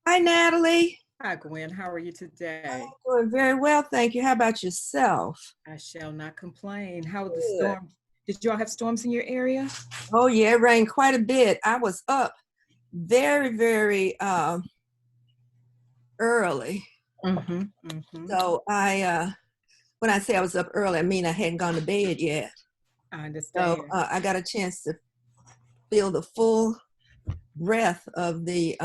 Hi, Natalie. Hi, Gwen. How are you today? Doing very well, thank you. How about yourself? I shall not complain. How are the Good. storms? Did y'all have storms in your area? Oh, yeah, it rained quite a bit. I was up very early. Mm-hmm. Mm-hmm. So when I say I was up early, I mean I hadn't gone to bed yet. I So understand. I got a chance to feel the full breath of the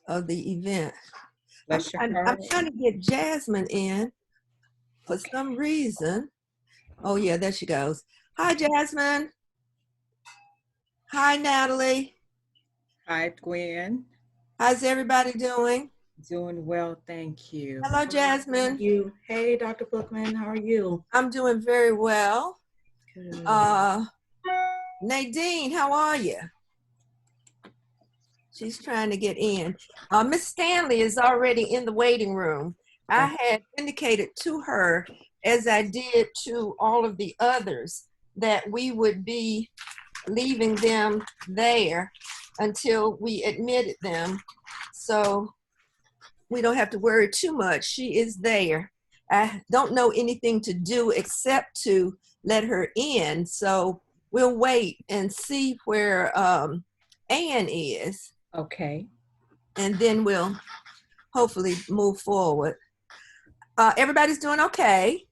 event. I'm Bless your trying, I'm heart. trying to get Jasmine in for some reason. Oh, yeah, there she goes. Hi, Jasmine. Hi, Natalie. Hi, Gwen. How's everybody doing? Doing well, thank you. Hello, How are Jasmine. you? Hey, Dr. Bookman, how are you? I'm doing very well. Good. Uh, Nadine, how are you? She's trying to get in. Miss Stanley is already in the waiting room. Oh, I had indicated to her, as I did to all of the others, that we would be leaving them there until we admitted them. So we don't have to worry too much. She is there. I don't know anything to do except to let her in. So we'll wait and see where Anne is, okay. and then we'll hopefully move forward. Everybody's doing okay.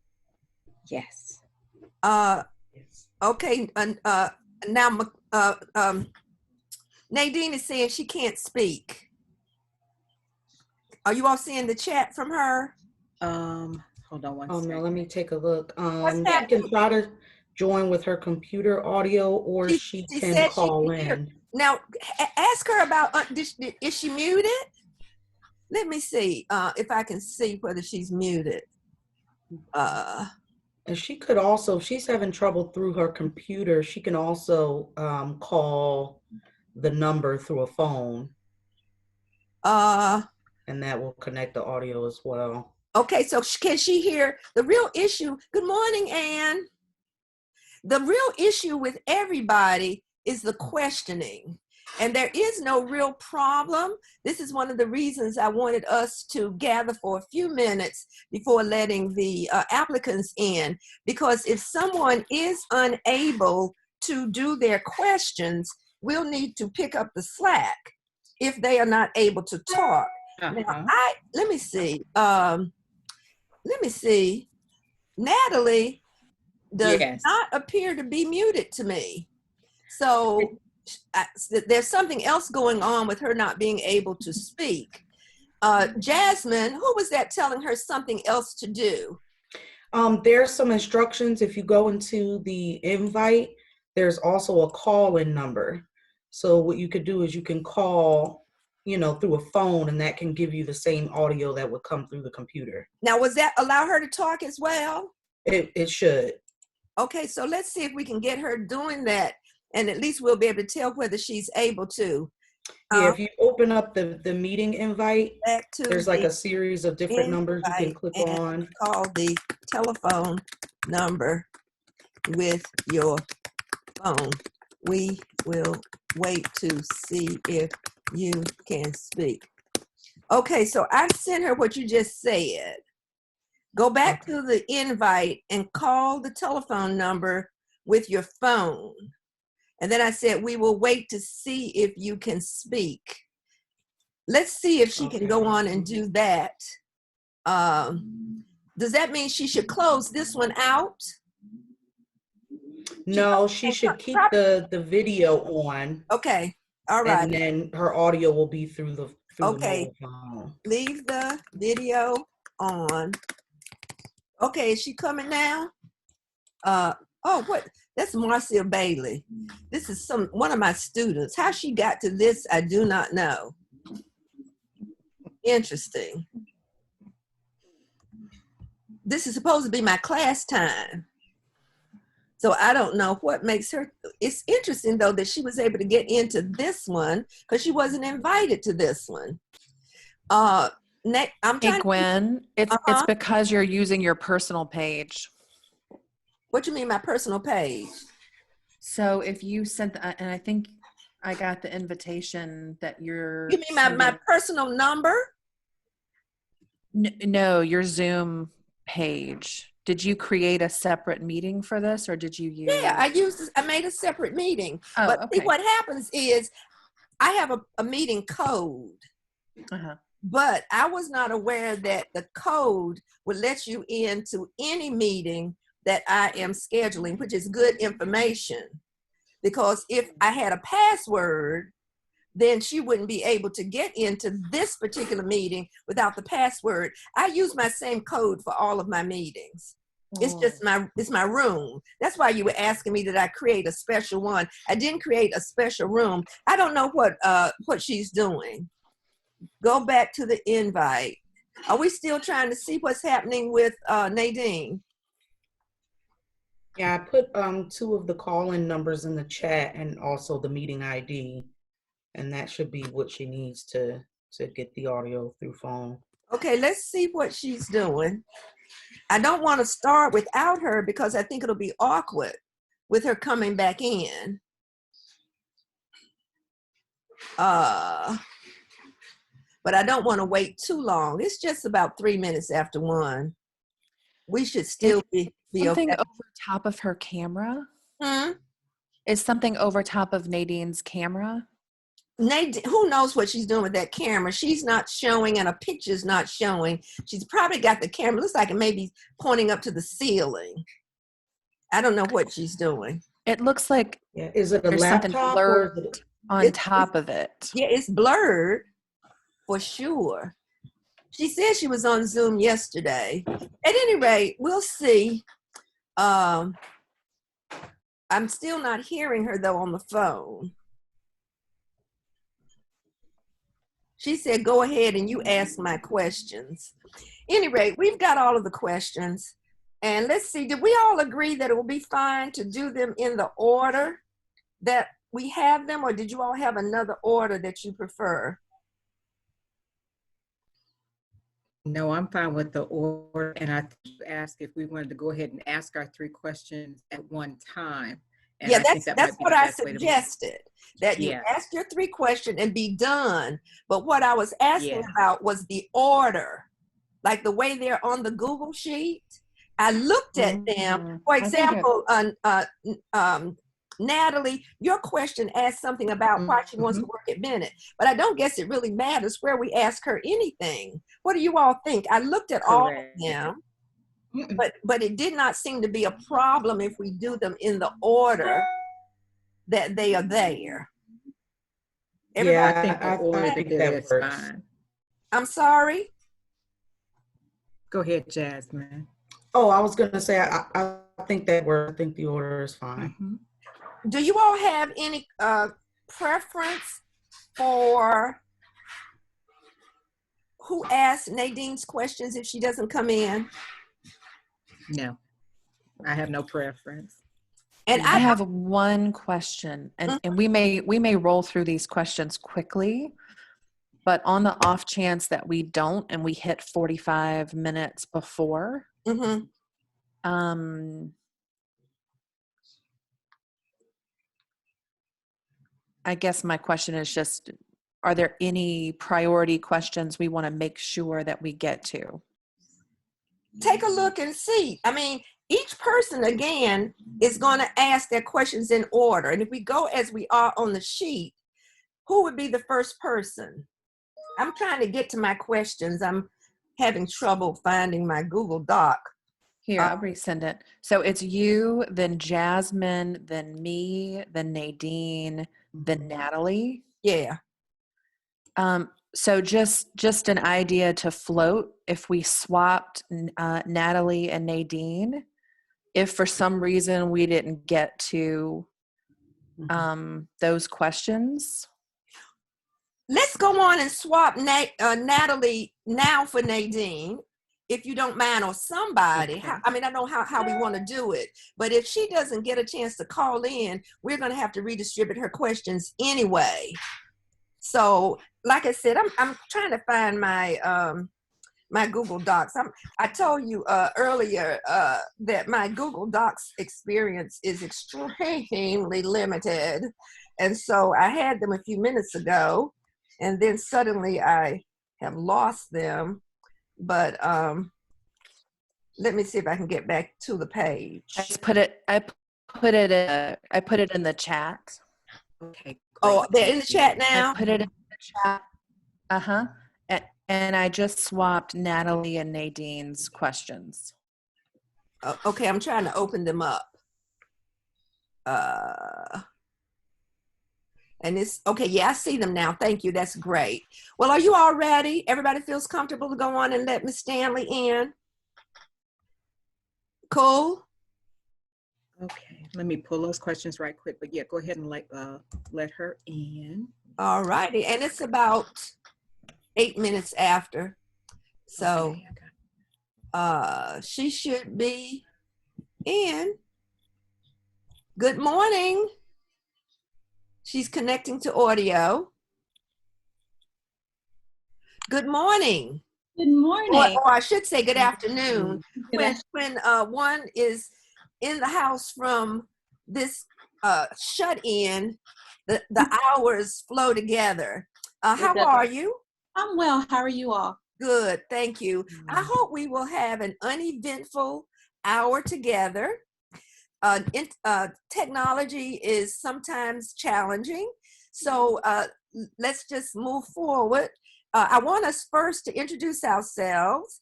Yes. Uh, Yes. okay. Now, Nadine is saying she can't speak. Are you all seeing the chat from her? Hold on one Oh no, second. let me take a look. What's She happening? can try to join with her computer audio or She, she she can said she call can hear. in. Now, ask her about, is she muted? Let me see if I can see whether she's muted. And she could also, if she's having trouble through her computer, she can also call the number through a phone Uh, and that will connect the audio as well. okay, so can she hear? The real issue, good morning, Anne. The real issue with everybody is the questioning. And there is no real problem. This is one of the reasons I wanted us to gather for a few minutes before letting the applicants in, because if someone is unable to do their questions, we'll need to pick up the slack if they are not able to talk. Now, Uh-huh. let me see. Natalie does Yes. not appear to be muted to me. So there's something else going on with her not being able to speak. Jasmine, who was that telling her something else to do? There's some instructions. If you go into the invite, there's also a call-in number. So what you could do is you can call, through a phone, and that can give you the same audio that would come through the computer. Now, was that allow her to talk as well? It should. Okay, so let's see if we can get her doing that, and at least we'll be able to tell whether she's able to. Yeah, if you open up the meeting invite, Back to there's like the a series of different numbers you can invite click and on. call the telephone number with your phone. We will wait to see if you can speak. Okay, so I've sent her what you just said. Go back to the invite and call the telephone number with your phone. And then I said, we will wait to see if you can speak. Let's see if she can go on and do that. Does that mean she should close this one out? No, she should keep the video on. Okay. All right. And then her audio will be through the Okay. mobile phone. Leave the video on. Okay, is she coming now? What? That's Marcia Bailey. This is one of my students. How she got to this, I do not know. Interesting. This is supposed to be my class time. So I don't know what makes her. It's interesting though that she was able to get into this one because she wasn't invited to this one. I'm trying. Hey Gwen, it's because you're using your personal page. What you mean, my personal page? So if you sent, and I think I got the invitation that you're You mean my personal number? No, your Zoom page. Did you create a separate meeting for this, or did you use? Yeah, I made a separate meeting. Oh, But see, okay. what happens is I have a meeting code, Uh-huh. but I was not aware that the code would let you into any meeting that I am scheduling, which is good information. Because if I had a password, then she wouldn't be able to get into this particular meeting without the password. I use my same code for all of my meetings. It's just it's my room. That's why you were asking me, did I create a special one? I didn't create a special room. I don't know what she's doing. Go back to the invite. Are we still trying to see what's happening with Nadine? Yeah, I put 2 of the call-in numbers in the chat and also the meeting ID, and that should be what she needs to get the audio through phone. Okay, let's see what she's doing. I don't want to start without her because I think it'll be awkward with her coming back in. But I don't want to wait too long. It's just about 3 minutes after 1. We should still be Something okay. over top of her camera? Hmm? Is something over top of Nadine's camera? Nadine, who knows what she's doing with that camera? She's not showing and a picture's not showing. She's probably got the camera, looks like it may be pointing up to the ceiling. I don't know what she's doing. It looks like Is it a there's something laptop or blurred on top of it. Yeah, it's blurred for sure. She said she was on Zoom yesterday. At any rate, we'll see. I'm still not hearing her though on the phone. She said, go ahead and you ask my questions. Any rate, we've got all of the questions. And let's see, did we all agree that it will be fine to do them in the order that we have them, or did you all have another order that you prefer? No, I'm fine with the order. And I asked if we wanted to go ahead and ask our 3 questions at one time. And Yeah, I think that that's might be what the I best way to suggested, that you Yeah. ask your 3 questions and be done. But what I was asking Yeah. about was the order, like the way they're on the Google sheet. I looked at them. For I think example, Natalie, your question asked something about why she wants to work at Bennett, but I don't guess it really matters where we ask her anything. What do you all think? I looked at all of them, but it did not seem to be a problem if we do them in the order that they are there. Yeah, I think the order I think that that is works. fine. I'm sorry. Go ahead, Jasmine. Oh, I was gonna say I think that works. I think the order is fine. Mhm. Do you all have any preference for who asks Nadine's questions if she doesn't come in? No, I have no preference. And I have one question, and we may roll through these questions quickly, but on the off chance that we don't and we hit 45 minutes before, I guess my question is just, are there any priority questions we want to make sure that we get to? take a look and see. I mean, each person, again, is going to ask their questions in order. And if we go as we are on the sheet, who would be the first person? I'm trying to get to my questions. I'm having trouble finding my Google Doc. Here, I'll resend it. So it's you, then Jasmine, then me, then Nadine, then Natalie. Yeah. So just an idea to float, if we swapped Natalie and Nadine, if for some reason we didn't get to those questions. Let's go on and swap Natalie now for Nadine, if you don't mind, or somebody. Okay. I mean, I don't know how we want to do it, but if she doesn't get a chance to call in, we're going to have to redistribute her questions anyway. So, like I said, I'm trying to find my my Google Docs. I told you earlier that my Google Docs experience is extremely limited. And so I had them a few minutes ago, and then suddenly I have lost them. But let me see if I can get back to the page. I put it in the chat. Okay. Oh, great. they're in the chat now? I put it in the chat. Uh-huh. And I just swapped Natalie and Nadine's questions. Okay, I'm trying to open them up. And it's okay. Yeah, I see them now. Thank you. That's great. Well, are you all ready? Everybody feels comfortable to go on and let Miss Stanley in? Cool. Okay, let me pull those questions right quick. But yeah, go ahead and let her in. All righty. And it's about 8 minutes after. So Okay, I got it. she should be in. Good morning. She's connecting to audio. Good morning. Good morning. Or I should say good afternoon. When one is in the house from this shut-in, the hours flow together. How are you? I'm well. How are you all? Good, thank you. I hope we will have an uneventful hour together. Technology is sometimes challenging, so let's just move forward. I want us first to introduce ourselves,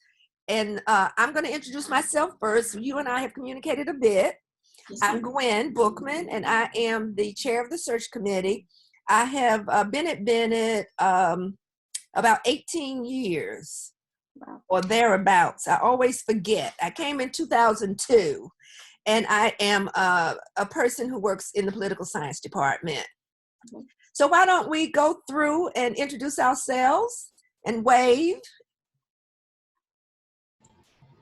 and I'm going to introduce myself first. You and I have communicated a bit. Yes, I'm Gwen Bookman, and I am the chair of the search committee. I have been at Bennett about 18 years or thereabouts. I always forget. I came in 2002, and I am a person who works in the political science department. Okay. So why don't we go through and introduce ourselves and wave?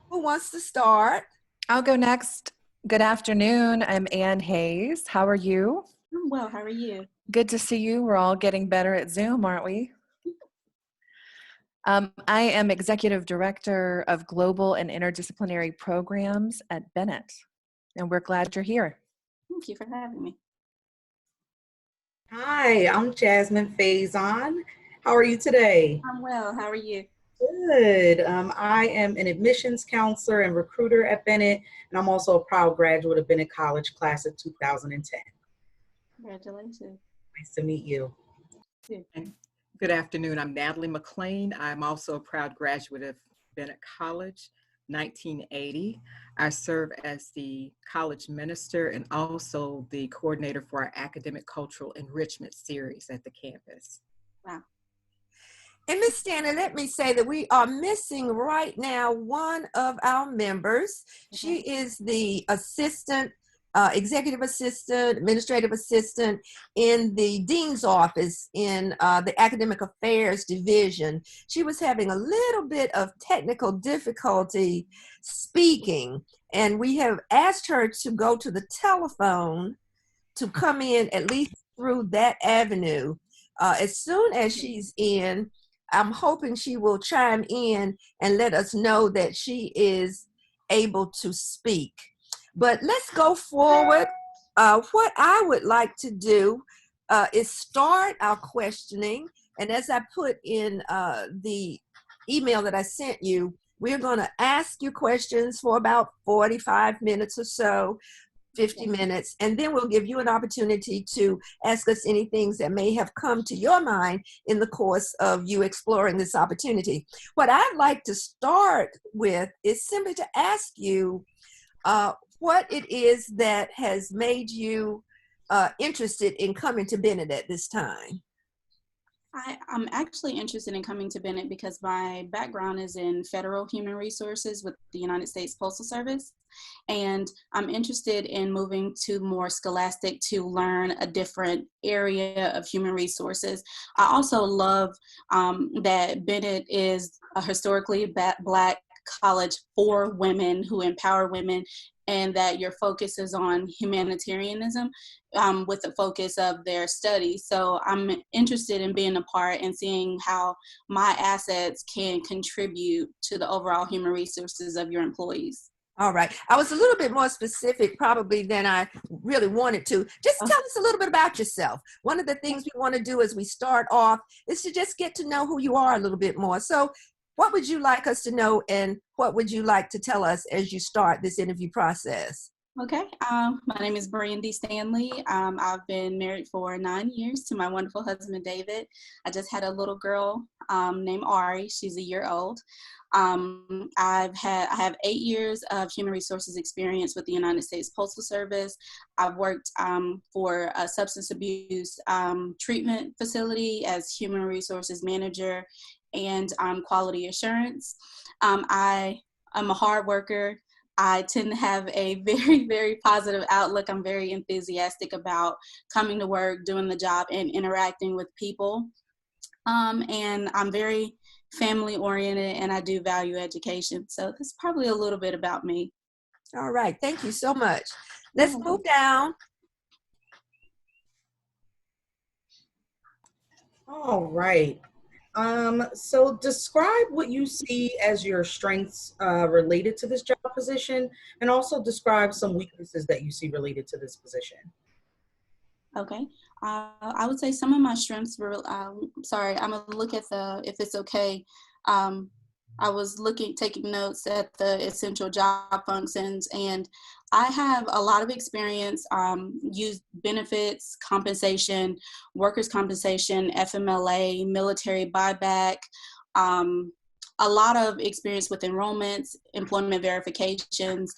Who wants to start? I'll go next. Good afternoon. I'm Ann Hayes. How are you? I'm well. How are you? Good to see you. We're all getting better at Zoom, aren't we? I am Executive Director of Global and Interdisciplinary Programs at Bennett, and we're glad you're here. Thank you for having me. Hi, I'm Jasmine Faison. How are you today? I'm well. How are you? Good. I am an admissions counselor and recruiter at Bennett, and I'm also a proud graduate of Bennett College class of 2010. Congratulations. Nice to meet you. And good afternoon. I'm Natalie McLean. I'm also a proud graduate of Bennett College, 1980. I serve as the college minister and also the coordinator for our academic cultural enrichment series at the campus. Wow. And Ms. Stanley, let me say that we are missing right now one of our members. She is the assistant, executive assistant, administrative assistant in the dean's office in the academic affairs division. She was having a little bit of technical difficulty speaking, and we have asked her to go to the telephone to come in at least through that avenue. As soon as she's in, I'm hoping she will chime in and let us know that she is able to speak. But let's go forward. What I would like to do is start our questioning. And as I put in the email that I sent you, we're going to ask you questions for about 45 minutes or so. 50 minutes, and then we'll give you an opportunity to ask us any things that may have come to your mind in the course of you exploring this opportunity. What I'd like to start with is simply to ask you what it is that has made you interested in coming to Bennett at this time. I'm actually interested in coming to Bennett because my background is in federal human resources with the United States Postal Service. And I'm interested in moving to more scholastic to learn a different area of human resources. I also love that Bennett is a historically Black college for women who empower women and that your focus is on humanitarianism with the focus of their study. So I'm interested in being a part and seeing how my assets can contribute to the overall human resources of your employees. All right. I was a little bit more specific probably than I really wanted to. Just tell us a little bit about yourself. One of the things we want to do as we start off is to just get to know who you are a little bit more. So what would you like us to know, and what would you like to tell us as you start this interview process? Okay, my name is Brandi Stanley. I've been married for 9 years to my wonderful husband, David. I just had a little girl named Ari. She's a year old. I have 8 years of human resources experience with the United States Postal Service. I've worked for a substance abuse treatment facility as human resources manager and quality assurance. I'm a hard worker. I tend to have a very, very positive outlook. I'm very enthusiastic about coming to work, doing the job, and interacting with people. And I'm very family oriented, and I do value education. So that's probably a little bit about me. All right. Thank you so much. Let's move down. All right. So describe what you see as your strengths related to this job position, and also describe some weaknesses that you see related to this position. Okay. I would say some of my strengths were, sorry, I'm gonna look at if it's okay. I was taking notes at the essential job functions, and I have a lot of experience, used benefits, compensation, workers' compensation, FMLA, military buyback, a lot of experience with enrollments, employment verifications,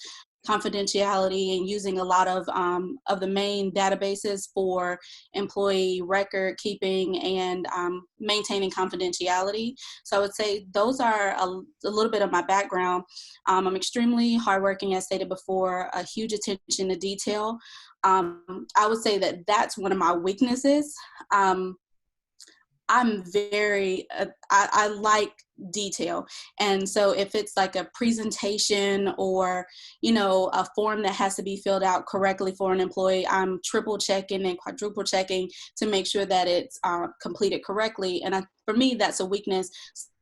confidentiality, and using a lot of the main databases for employee record keeping and maintaining confidentiality. So I would say those are a little bit of my background. I'm extremely hardworking, as stated before, a huge attention to detail. I would say that that's one of my weaknesses. I'm very, I like detail. And so if it's like a presentation or, a form that has to be filled out correctly for an employee, I'm triple checking and quadruple checking to make sure that it's completed correctly. And for me, that's a weakness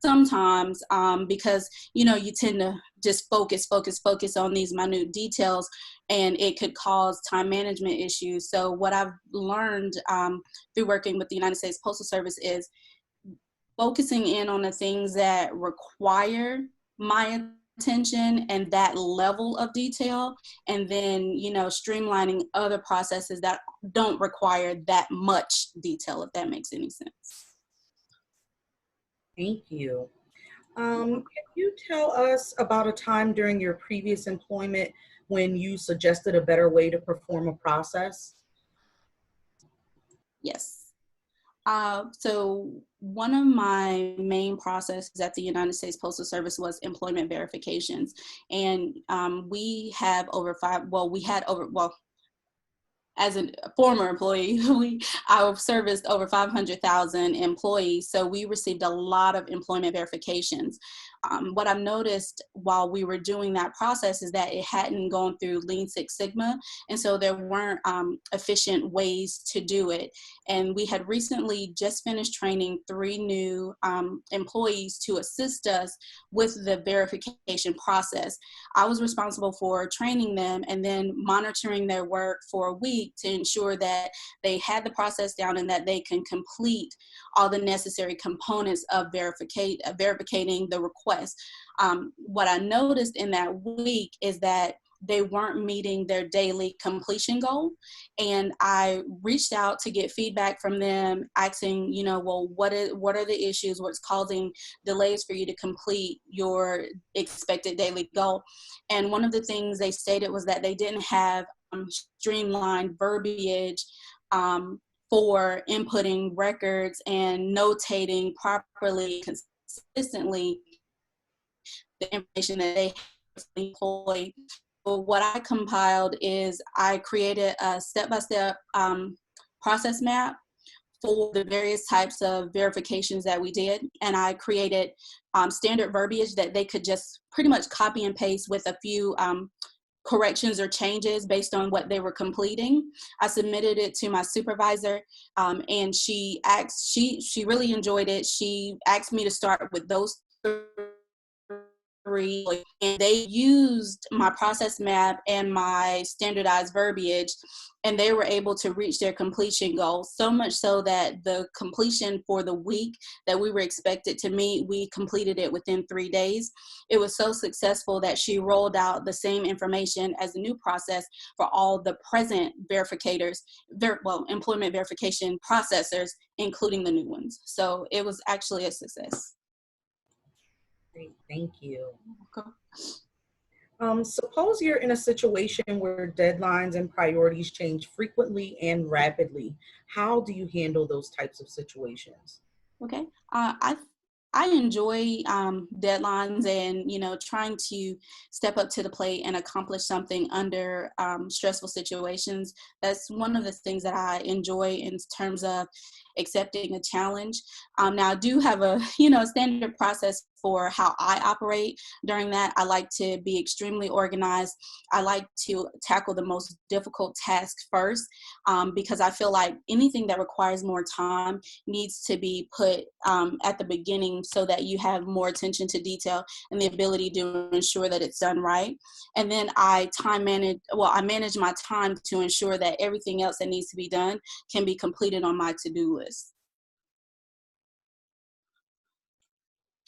sometimes because, you tend to just focus on these minute details, and it could cause time management issues. So what I've learned through working with the United States Postal Service is focusing in on the things that require my attention and that level of detail, and then, streamlining other processes that don't require that much detail, if that makes any sense. Thank you. Can you tell us about a time during your previous employment when you suggested a better way to perform a process? Yes. So one of my main processes at the United States Postal Service was employment verifications. And we had over, as a former employee, I serviced over 500,000 employees. So we received a lot of employment verifications. What I've noticed while we were doing that process is that it hadn't gone through Lean Six Sigma. And so there weren't efficient ways to do it. And we had recently just finished training 3 new employees to assist us with the verification process. I was responsible for training them and then monitoring their work for a week to ensure that they had the process down and that they can complete all the necessary components of verificating the request. What I noticed in that week is that they weren't meeting their daily completion goal. And I reached out to get feedback from them, asking, what are the issues, what's causing delays for you to complete your expected daily goal. And one of the things they stated was that they didn't have streamlined verbiage for inputting records and notating properly, consistently, the information that they employ. So what I compiled is I created a step-by-step process map for the various types of verifications that we did. And I created standard verbiage that they could just pretty much copy and paste with a few corrections or changes based on what they were completing. I submitted it to my supervisor, and she really enjoyed it. She asked me to start with those three, and they used my process map and my standardized verbiage, and they were able to reach their completion goal, so much so that the completion for the week that we were expected to meet, we completed it within 3 days. It was so successful that she rolled out the same information as a new process for all the present verificators, employment verification processors, including the new ones. So it was actually a success. Great, thank you. Okay. Suppose you're in a situation where deadlines and priorities change frequently and rapidly. How do you handle those types of situations? Okay. I enjoy deadlines and, trying to step up to the plate and accomplish something under stressful situations. That's one of the things that I enjoy in terms of accepting a challenge. Now I do have a, standard process for how I operate during that. I like to be extremely organized. I like to tackle the most difficult tasks first, because I feel like anything that requires more time needs to be put at the beginning so that you have more attention to detail and the ability to ensure that it's done right. And then I manage my time to ensure that everything else that needs to be done can be completed on my to-do list.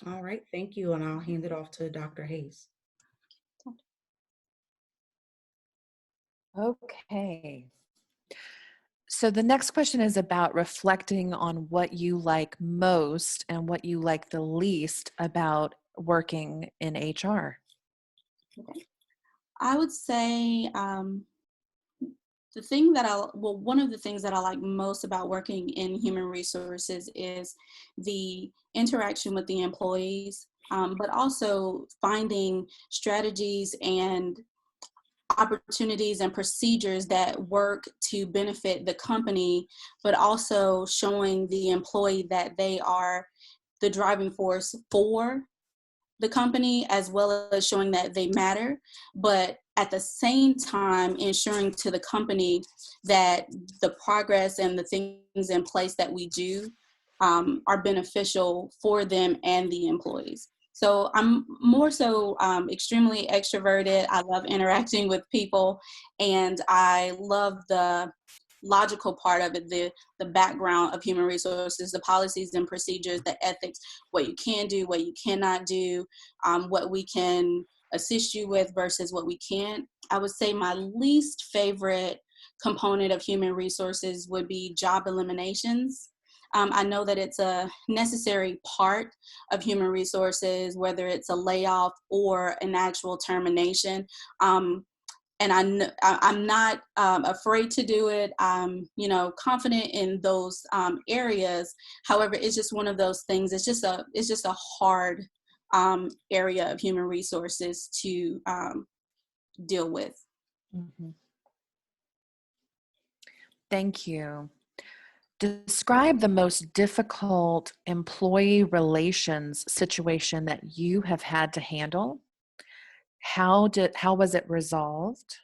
All right, thank you. And I'll hand it off to Dr. Hayes. Okay. So the next question is about reflecting on what you like most and what you like the least about working in HR. Okay. I would say one of the things that I like most about working in human resources is the interaction with the employees, but also finding strategies and opportunities and procedures that work to benefit the company, but also showing the employee that they are the driving force for the company, as well as showing that they matter, but at the same time ensuring to the company that the progress and the things in place that we do are beneficial for them and the employees. So I'm more so extremely extroverted. I love interacting with people, and I love the logical part of it, the background of human resources, the policies and procedures, the ethics, what you can do, what you cannot do, what we can assist you with versus what we can't. I would say my least favorite component of human resources would be job eliminations. I know that it's a necessary part of human resources, whether it's a layoff or an actual termination. And I'm not afraid to do it. I'm, confident in those areas. However, it's just one of those things. It's just a hard area of human resources to deal with. Mm-hmm. Thank you. Describe the most difficult employee relations situation that you have had to handle. How was it resolved?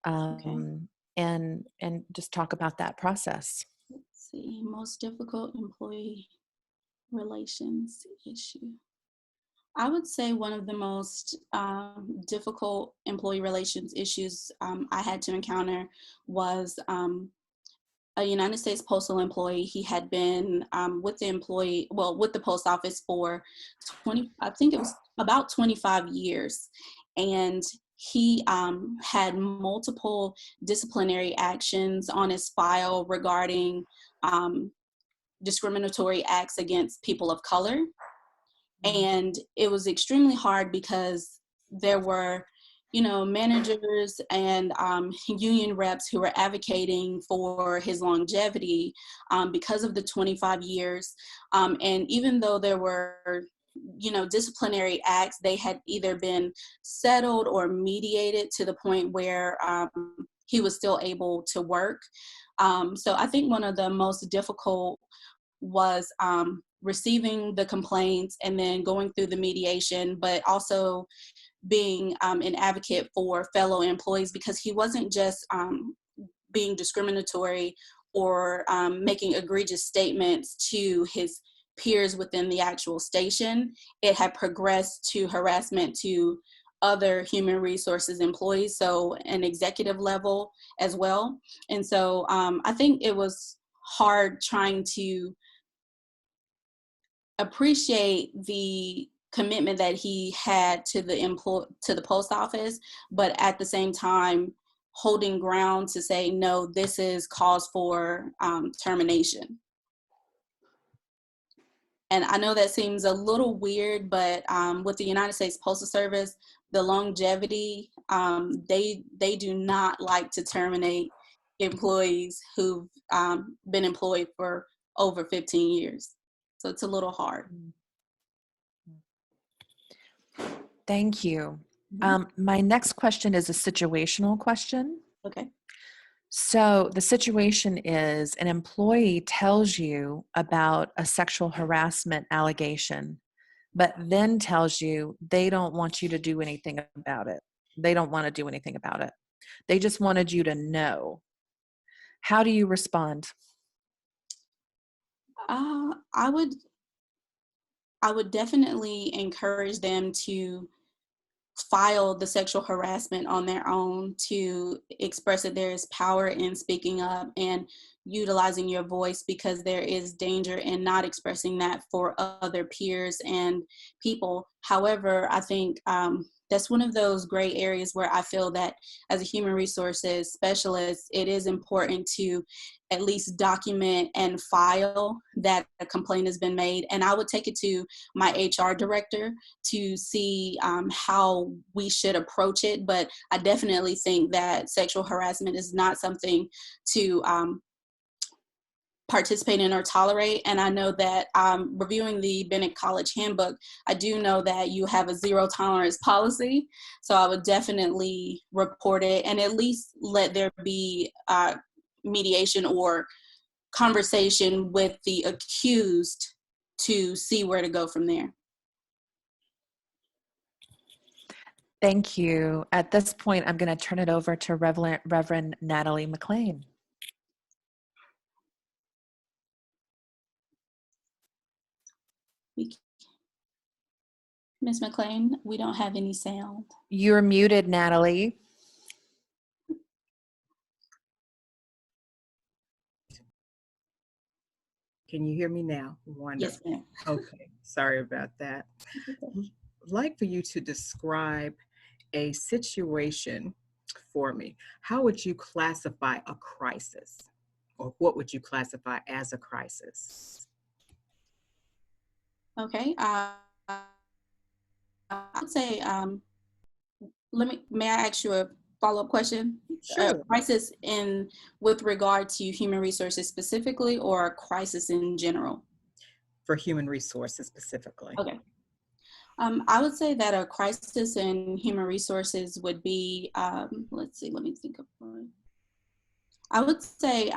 Okay. And just talk about that process. Let's see, most difficult employee relations issue. I would say one of the most difficult employee relations issues I had to encounter was a United States postal employee. He had been with the post office for I think it was about 25 years. And he had multiple disciplinary actions on his file regarding discriminatory acts against people of color. And it was extremely hard because there were, managers and union reps who were advocating for his longevity because of the 25 years. And even though there were, disciplinary acts, they had either been settled or mediated to the point where he was still able to work. So I think one of the most difficult was receiving the complaints and then going through the mediation, but also being an advocate for fellow employees, because he wasn't just being discriminatory or making egregious statements to his peers within the actual station. It had progressed to harassment to other human resources employees, so an executive level as well. And so I think it was hard trying to appreciate the commitment that he had to the post office, but at the same time holding ground to say, no, this is cause for termination. And I know that seems a little weird, but with the United States Postal Service, the longevity, they do not like to terminate employees who've been employed for over 15 years. So it's a little hard. Thank you. My next question is a situational question. Okay. So the situation is an employee tells you about a sexual harassment allegation, but then tells you they don't want you to do anything about it. They don't want to do anything about it. They just wanted you to know. How do you respond? I would definitely encourage them to file the sexual harassment on their own, to express that there is power in speaking up and utilizing your voice, because there is danger in not expressing that for other peers and people. However, I think that's one of those gray areas where I feel that as a human resources specialist, it is important to at least document and file that a complaint has been made. And I would take it to my HR director to see how we should approach it. But I definitely think that sexual harassment is not something to participate in or tolerate. And I know that reviewing the Bennett College handbook, I do know that you have a zero tolerance policy. So I would definitely report it and at least let there be mediation or conversation with the accused to see where to go from there. Thank you. At this point, I'm going to turn it over to Reverend Natalie McLean. Ms. McLean, we don't have any sound. You're muted, Natalie. Can you hear me now? Wonderful. Yes, ma'am. Okay, sorry about that. I'd like for you to describe a situation for me. How would you classify a crisis? Or what would you classify as a crisis? Okay. I would say, may I ask you a follow-up question? Sure. Crisis with regard to human resources specifically, or a crisis in general? For human resources specifically. Okay. I would say that a crisis in human resources would be, let's see, let me think of one. I would say,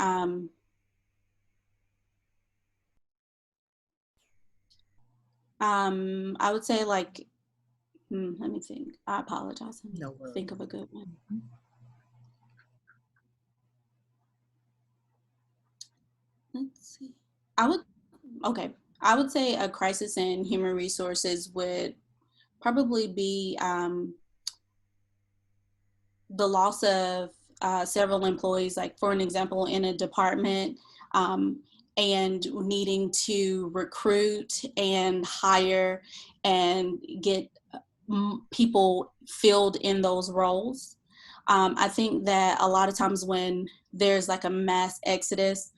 like, let me think. I apologize. Let me No worries. think of a good one. Let's see. I would say a crisis in human resources would probably be the loss of several employees, like for an example, in a department, and needing to recruit and hire and get people filled in those roles. I think that a lot of times when there's like a mass exodus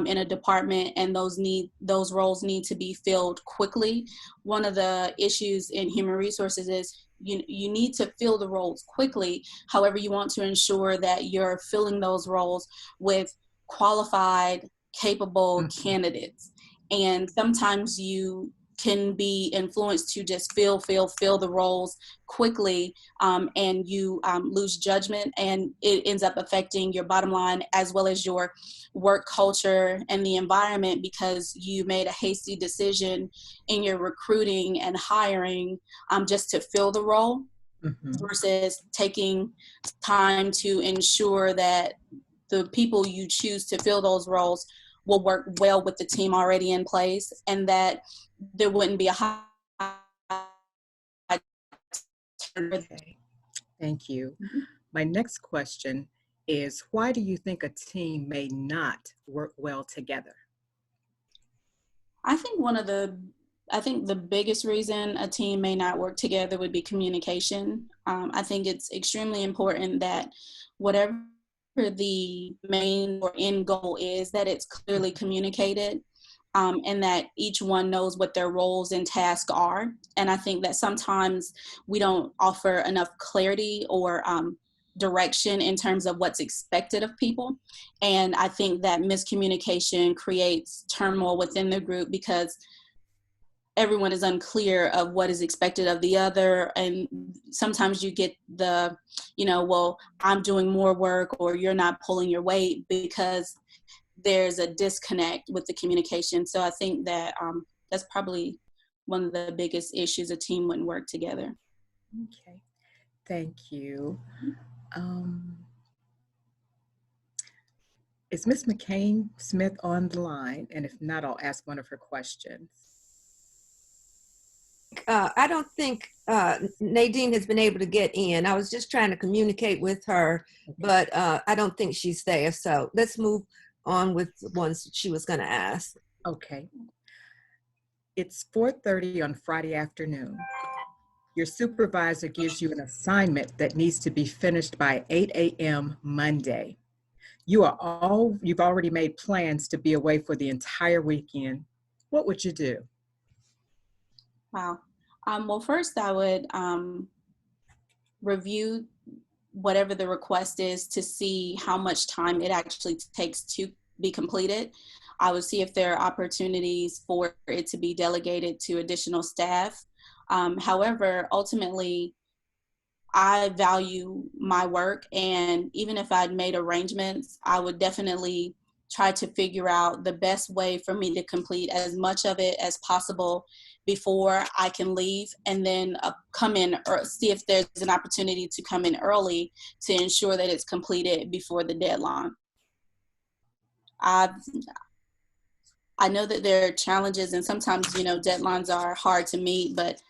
in a department and those roles need to be filled quickly, one of the issues in human resources is you need to fill the roles quickly. However, you want to ensure that you're filling those roles with qualified, capable candidates. And sometimes you can be influenced to just fill the roles quickly, and you lose judgment, and it ends up affecting your bottom line as well as your work culture and the environment, because you made a hasty decision in your recruiting and hiring just to fill the role. Mhm. versus taking time to ensure that the people you choose to fill those roles will work well with the team already in place, and that there wouldn't be a high turnover. Okay, thank you. Mhm. My next question is, why do you think a team may not work well together? I think I think the biggest reason a team may not work together would be communication. I think it's extremely important that whatever the main or end goal is, that it's clearly communicated, and that each one knows what their roles and tasks are. And I think that sometimes we don't offer enough clarity or direction in terms of what's expected of people. And I think that miscommunication creates turmoil within the group because everyone is unclear of what is expected of the other. And sometimes you get the, well, I'm doing more work or you're not pulling your weight because there's a disconnect with the communication. So I think that that's probably one of the biggest issues. A team wouldn't work together. Okay, thank you. Um, is Miss McCain Smith on the line? And if not, I'll ask one of her questions. I don't think Nadine has been able to get in. I was just trying to communicate with her, but I don't think she's there. So let's move on with the ones she was going to ask. Okay. It's 4:30 on Friday afternoon. Your supervisor gives you an assignment that needs to be finished by 8 a.m. Monday. You've already made plans to be away for the entire weekend. What would you do? Wow. Well, first I would review whatever the request is to see how much time it actually takes to be completed. I would see if there are opportunities for it to be delegated to additional staff. However, ultimately, I value my work, and even if I'd made arrangements, I would definitely try to figure out the best way for me to complete as much of it as possible before I can leave, and then come in or see if there's an opportunity to come in early to ensure that it's completed before the deadline. I know that there are challenges, and sometimes, deadlines are hard to meet, but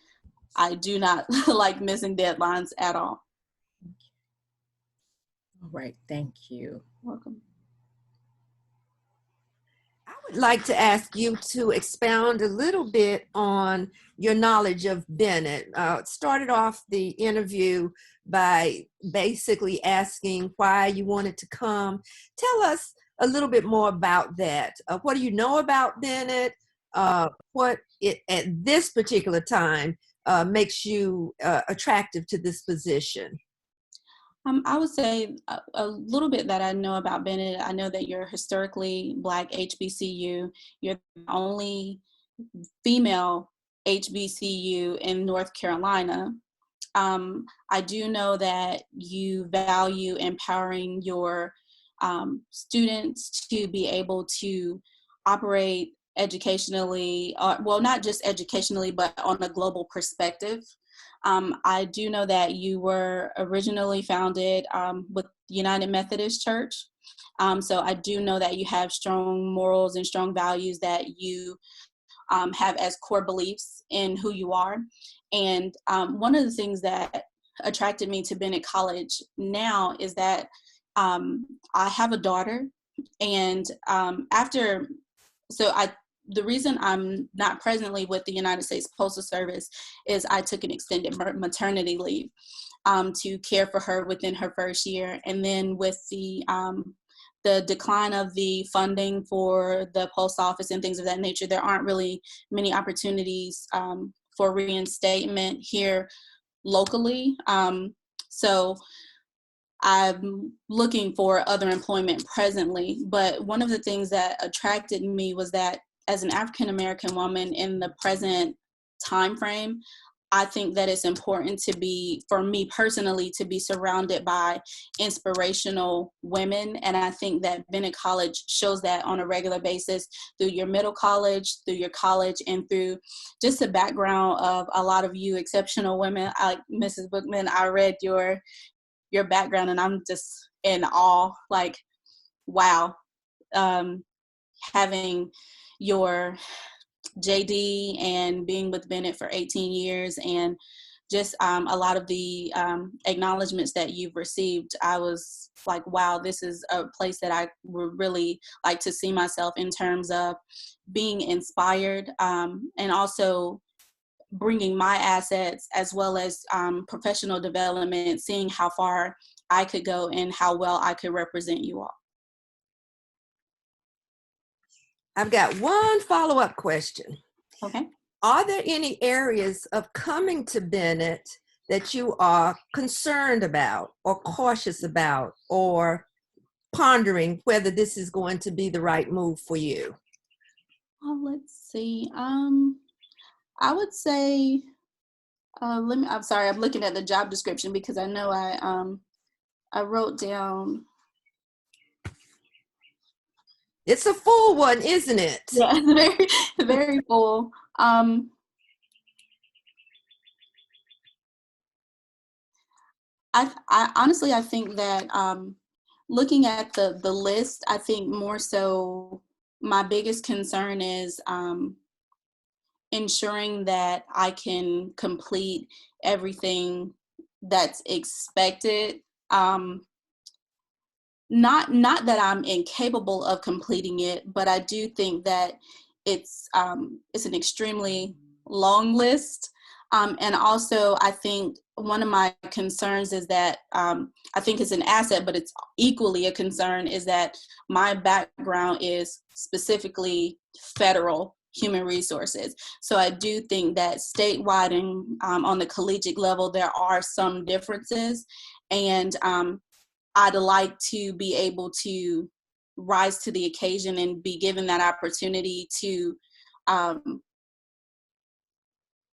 I do not like missing deadlines at all. All right, thank you. Welcome. I would like to ask you to expound a little bit on your knowledge of Bennett. Started off the interview by basically asking why you wanted to come. Tell us a little bit more about that. What do you know about Bennett? What at this particular time makes you attractive to this position? I would say a little bit that I know about Bennett. I know that you're historically Black HBCU. You're the only female HBCU in North Carolina. I do know that you value empowering your students to be able to operate educationally, well, not just educationally, but on a global perspective. I do know that you were originally founded with United Methodist Church. So I do know that you have strong morals and strong values that you have as core beliefs in who you are. And one of the things that attracted me to Bennett College now is that I have a daughter, and the reason I'm not presently with the United States Postal Service is I took an extended maternity leave to care for her within her first year. And then with the decline of the funding for the post office and things of that nature, there aren't really many opportunities for reinstatement here locally. So I'm looking for other employment presently. But one of the things that attracted me was that as an African American woman in the present time frame, I think that it's important to be, for me personally, to be surrounded by inspirational women. And I think that Bennett College shows that on a regular basis through your middle college, through your college, and through just the background of a lot of you exceptional women. Like Mrs. Bookman, I read your background and I'm just in awe, like, wow. Having your JD and being with Bennett for 18 years and just a lot of the acknowledgments that you've received, I was like, wow, this is a place that I would really like to see myself in terms of being inspired, and also bringing my assets as well as professional development, seeing how far I could go and how well I could represent you all. I've got one follow-up question. Okay. Are there any areas of coming to Bennett that you are concerned about or cautious about or pondering whether this is going to be the right move for you? Oh, let's see. I would say, I'm sorry, I'm looking at the job description because I know I wrote down. It's a full one, isn't it? Yeah, it's very, very full. I honestly, I think that looking at the list, I think more so my biggest concern is ensuring that I can complete everything that's expected. Not that I'm incapable of completing it, but I do think that it's an extremely long list. And also, I think one of my concerns is that I think it's an asset, but it's equally a concern is that my background is specifically federal human resources. So I do think that statewide and on the collegiate level, there are some differences. And I'd like to be able to rise to the occasion and be given that opportunity to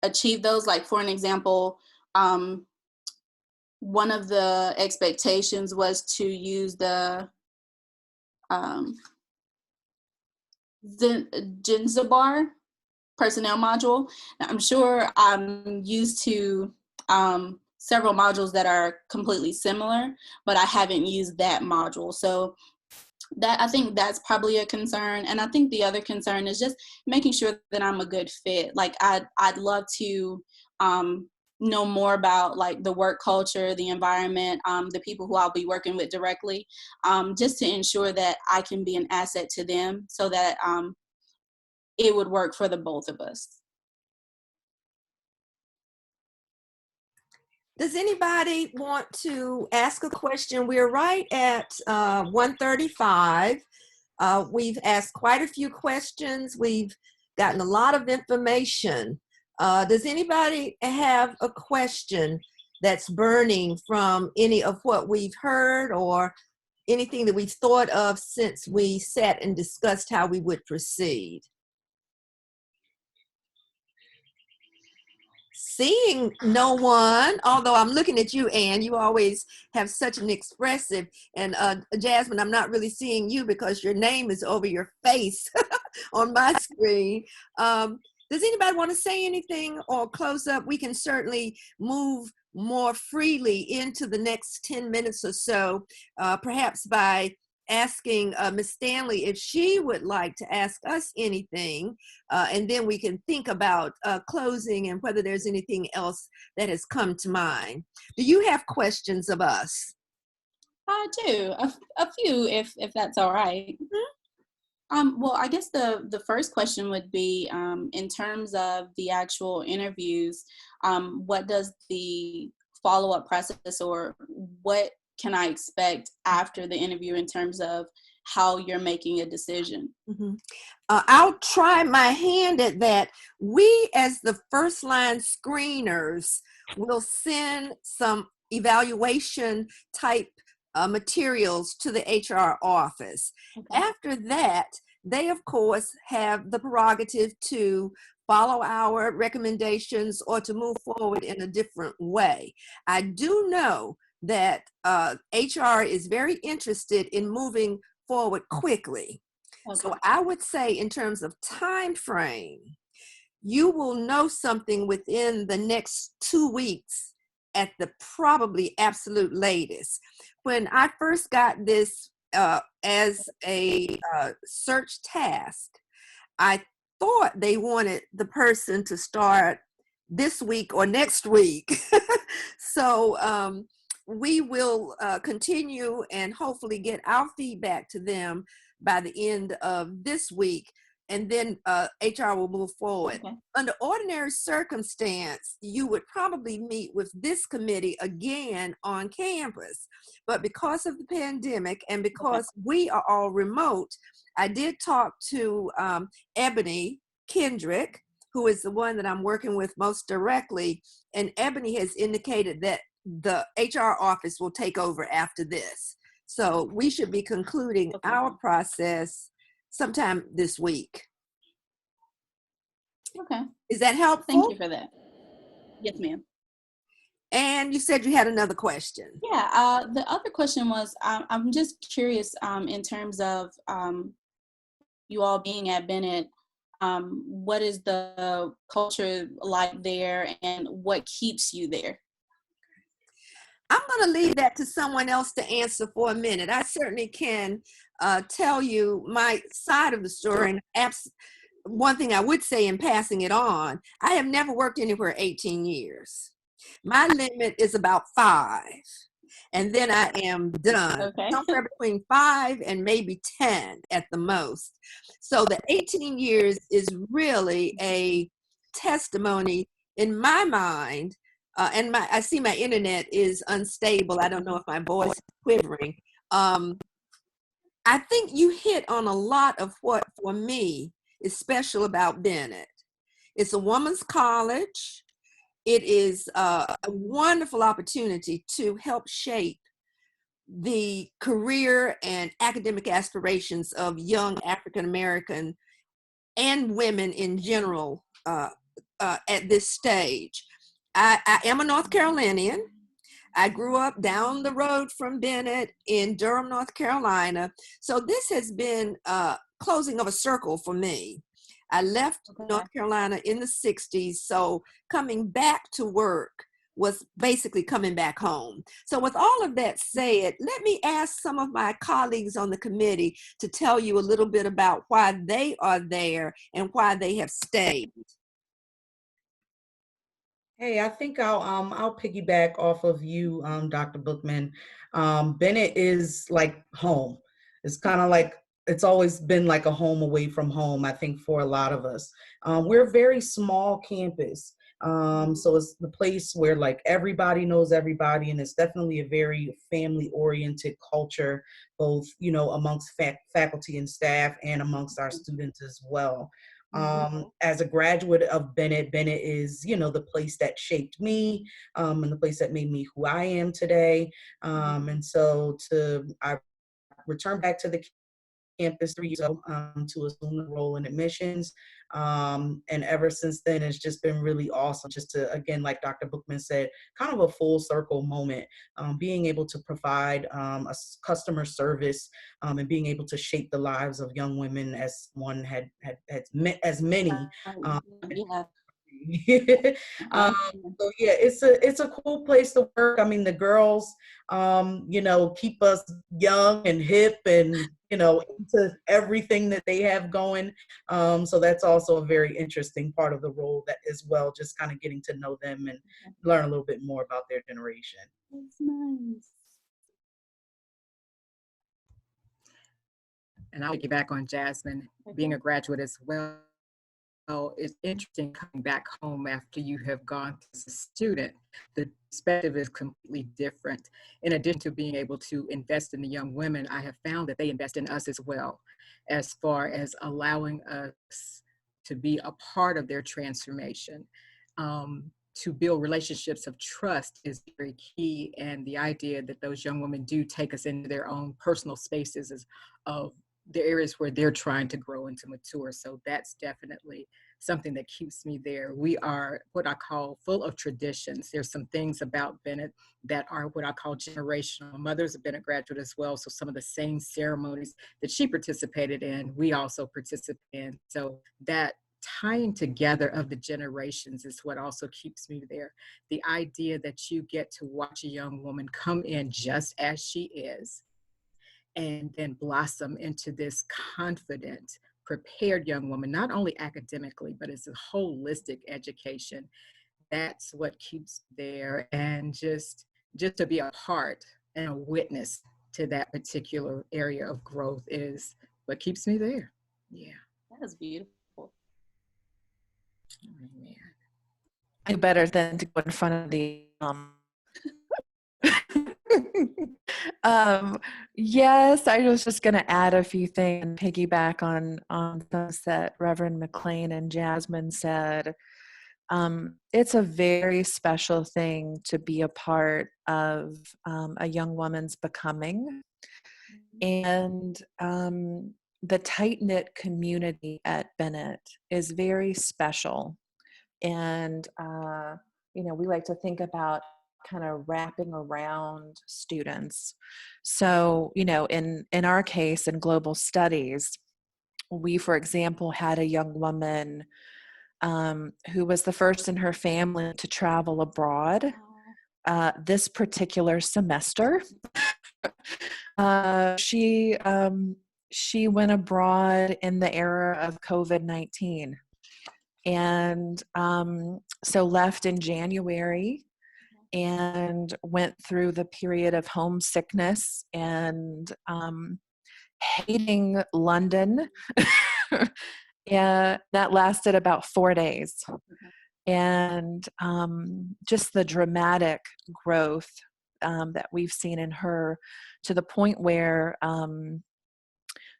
achieve those. Like, for an example, one of the expectations was to use the Zanzibar personnel module. Now, I'm sure I'm used to several modules that are completely similar, but I haven't used that module. So that, I think that's probably a concern. And I think the other concern is just making sure that I'm a good fit. Like I'd love to know more about like the work culture, the environment, the people who I'll be working with directly, just to ensure that I can be an asset to them so that it would work for the both of us. Does anybody want to ask a question? We're right at 1:35. We've asked quite a few questions. We've gotten a lot of information. Does anybody have a question that's burning from any of what we've heard or anything that we've thought of since we sat and discussed how we would proceed? Seeing no one, although I'm looking at you, Ann, you always have such an expressive, and Jasmine, I'm not really seeing you because your name is over your face on my screen. Does anybody want to say anything or close up? We can certainly move more freely into the next 10 minutes or so, perhaps by asking Ms. Stanley if she would like to ask us anything, and then we can think about closing and whether there's anything else that has come to mind. Do you have questions of us? I do, a few, if that's all right. Mm-hmm. Well, I guess the first question would be, in terms of the actual interviews, what does the follow-up process, or what can I expect after the interview in terms of how you're making a decision? Mm-hmm. I'll try my hand at that. We, as the first line screeners, will send some evaluation type materials to the HR office. Okay. After that, they, of course, have the prerogative to follow our recommendations or to move forward in a different way. I do know that HR is very interested in moving forward quickly. Okay. So I would say in terms of time frame, you will know something within the next 2 weeks at the probably absolute latest. When I first got this as a search task, I thought they wanted the person to start this week or next week. So we will continue and hopefully get our feedback to them by the end of this week, and then HR will move forward. Okay. Under ordinary circumstance, you would probably meet with this committee again on campus. But because of the pandemic and because we are all remote, I did talk to Ebony Kendrick, who is the one that I'm working with most directly, and Ebony has indicated that the HR office will take over after this. So we should be concluding our process sometime this week. Okay. Is that helpful? Thank you for that. Yes, ma'am. And you said you had another question. Yeah. The other question was, I'm just curious in terms of you all being at Bennett, what is the culture like there and what keeps you there? I'm going to leave that to someone else to answer for a minute. I certainly can tell you my side of the story. And one thing I would say in passing it on, I have never worked anywhere 18 years. My limit is about 5. And then I am done. Okay. Somewhere between 5 and maybe 10 at the most. So the 18 years is really a testimony in my mind. And I see my internet is unstable. I don't know if my voice is quivering. I think you hit on a lot of what, for me, is special about Bennett. It's a woman's college. It is a wonderful opportunity to help shape the career and academic aspirations of young African American and women in general at this stage. I am a North Carolinian. I grew up down the road from Bennett in Durham, North Carolina. So this has been closing of a circle for me. I left North Carolina in the 60s. So coming back to work was basically coming back home. So with all of that said, let me ask some of my colleagues on the committee to tell you a little bit about why they are there and why they have stayed. Hey, I think I'll piggyback off of you, Dr. Bookman. Bennett is like home. It's kind of like, it's always been like a home away from home, I think, for a lot of us. We're a very small campus. So it's the place where like everybody knows everybody, and it's definitely a very family-oriented culture, both, you know, amongst faculty and staff and amongst our students as well. As a graduate of Bennett, Bennett is, you know, the place that shaped me, and the place that made me who I am today. And so I returned back to the campus 3 years ago to assume the role in admissions. And ever since then, it's just been really awesome just to, again, like Dr. Bookman said, kind of a full circle moment, being able to provide a customer service and being able to shape the lives of young women as one had as many. Yeah. So yeah, it's a cool place to work. I mean, the girls, you know, keep us young and hip and, you know, into everything that they have going. So that's also a very interesting part of the role that as well, just kind of getting to know them and learn a little bit more about their generation. That's nice. And I'll get back on Jasmine, being a graduate as well. It's interesting coming back home after you have gone as a student. The perspective is completely different. In addition to being able to invest in the young women, I have found that they invest in us as well, as far as allowing us to be a part of their transformation. To build relationships of trust is very key, and the idea that those young women do take us into their own personal spaces of the areas where they're trying to grow and to mature. So that's definitely something that keeps me there. We are what I call full of traditions. There's some things about Bennett that are what I call generational. My mother's a Bennett graduate as well, so some of the same ceremonies that she participated in, we also participate in. So that tying together of the generations is what also keeps me there. The idea that you get to watch a young woman come in just as she is and then blossom into this confident, prepared young woman, not only academically, but it's a holistic education. That's what keeps there. And just to be a part and a witness to that particular area of growth is what keeps me there. Yeah. That is beautiful. Amen. I do better than to go in front of the yes, I was just going to add a few things and piggyback on things that Reverend McLean and Jasmine said. It's a very special thing to be a part of a young woman's becoming, and the tight-knit community at Bennett is very special. And we like to think about kind of wrapping around students. So, in our case, in global studies, we, for example, had a young woman who was the first in her family to travel abroad this particular semester. She went abroad in the era of COVID-19. And so left in January and went through the period of homesickness and hating London. Yeah, that lasted about 4 days. And just the dramatic growth that we've seen in her, to the point where when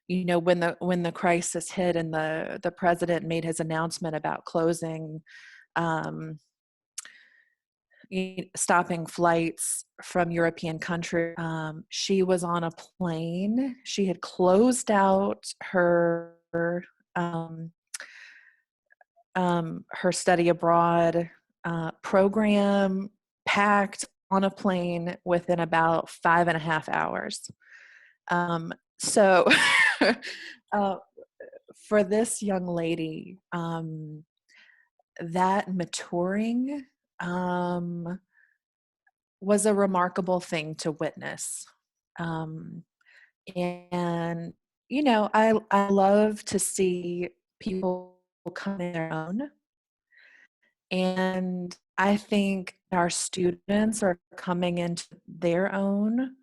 the crisis hit and the president made his announcement about closing, stopping flights from European countries, she was on a plane. She had closed out her study abroad program, packed on a plane within about 5.5 hours. So for this young lady, that maturing was a remarkable thing to witness. And, I love to see people come in their own. And I think our students are coming into their own.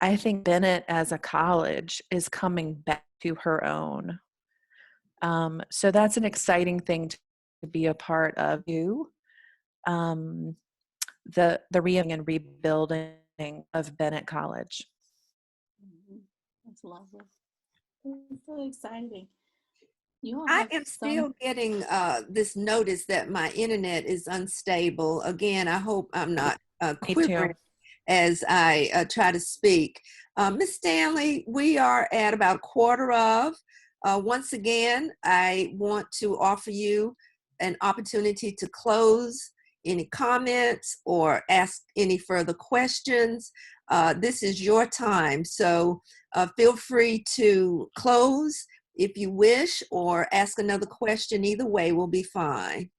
I think Bennett as a college is coming back to her own. So that's an exciting thing to be a part of you. The reading and rebuilding of Bennett College. That's lovely. It's so exciting. I am still getting this notice that my internet is unstable. Again, I hope I'm not quivering as I try to speak. Ms. Stanley, we are at about 1/4 of. Once again, I want to offer you an opportunity to close any comments or ask any further questions. This is your time, so feel free to close if you wish, or ask another question. Either way will be fine.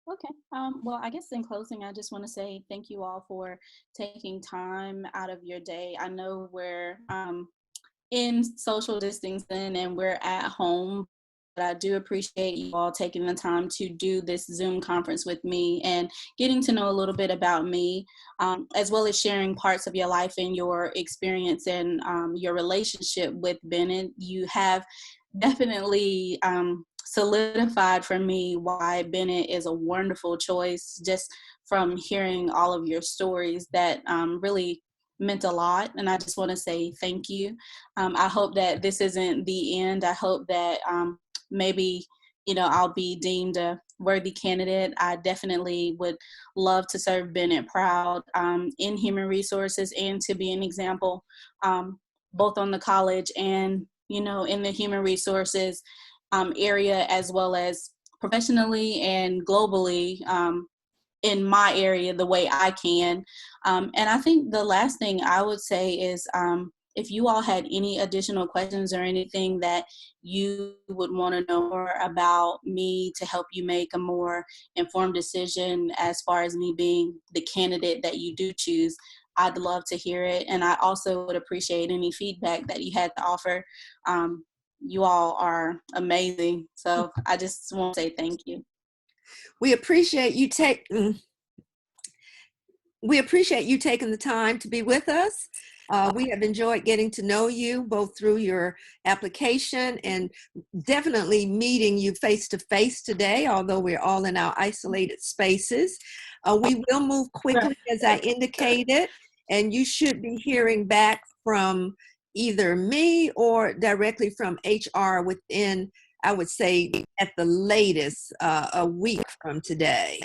Okay. Well, I guess in closing, I just want to say thank you all for taking time out of your day. I know we're in social distancing and we're at home, but I do appreciate you all taking the time to do this Zoom conference with me and getting to know a little bit about me, as well as sharing parts of your life and your experience and your relationship with Bennett. You have definitely solidified for me why Bennett is a wonderful choice, just from hearing all of your stories that really meant a lot. And I just want to say thank you. I hope that this isn't the end. I hope that maybe, I'll be deemed a worthy candidate. I definitely would love to serve Bennett proud in human resources and to be an example, both on the college and, in the human resources area, as well as professionally and globally in my area the way I can. And I think the last thing I would say is if you all had any additional questions or anything that you would want to know more about me to help you make a more informed decision as far as me being the candidate that you do choose, I'd love to hear it. And I also would appreciate any feedback that you had to offer. You all are amazing. So I just want to say thank you. We appreciate you taking the time to be with us. We have enjoyed getting to know you both through your application and definitely meeting you face to face today, although we're all in our isolated spaces. We will move quickly, as I indicated, and you should be hearing back from either me or directly from HR within, I would say, at the latest, a week from today.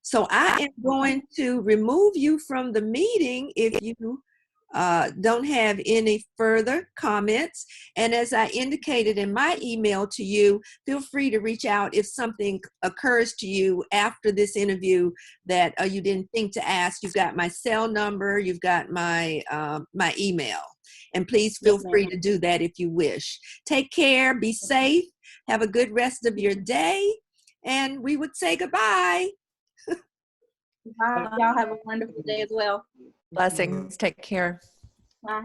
So I am going to remove you from the meeting if you don't have any further comments. And as I indicated in my email to you, feel free to reach out if something occurs to you after this interview that you didn't think to ask. You've got my cell number, you've got my my email. And please feel free to do that if you wish. Take care, be safe, have a good rest of your day, and we would say goodbye. Bye. Y'all have a wonderful day as well. Blessings. Take care. Bye.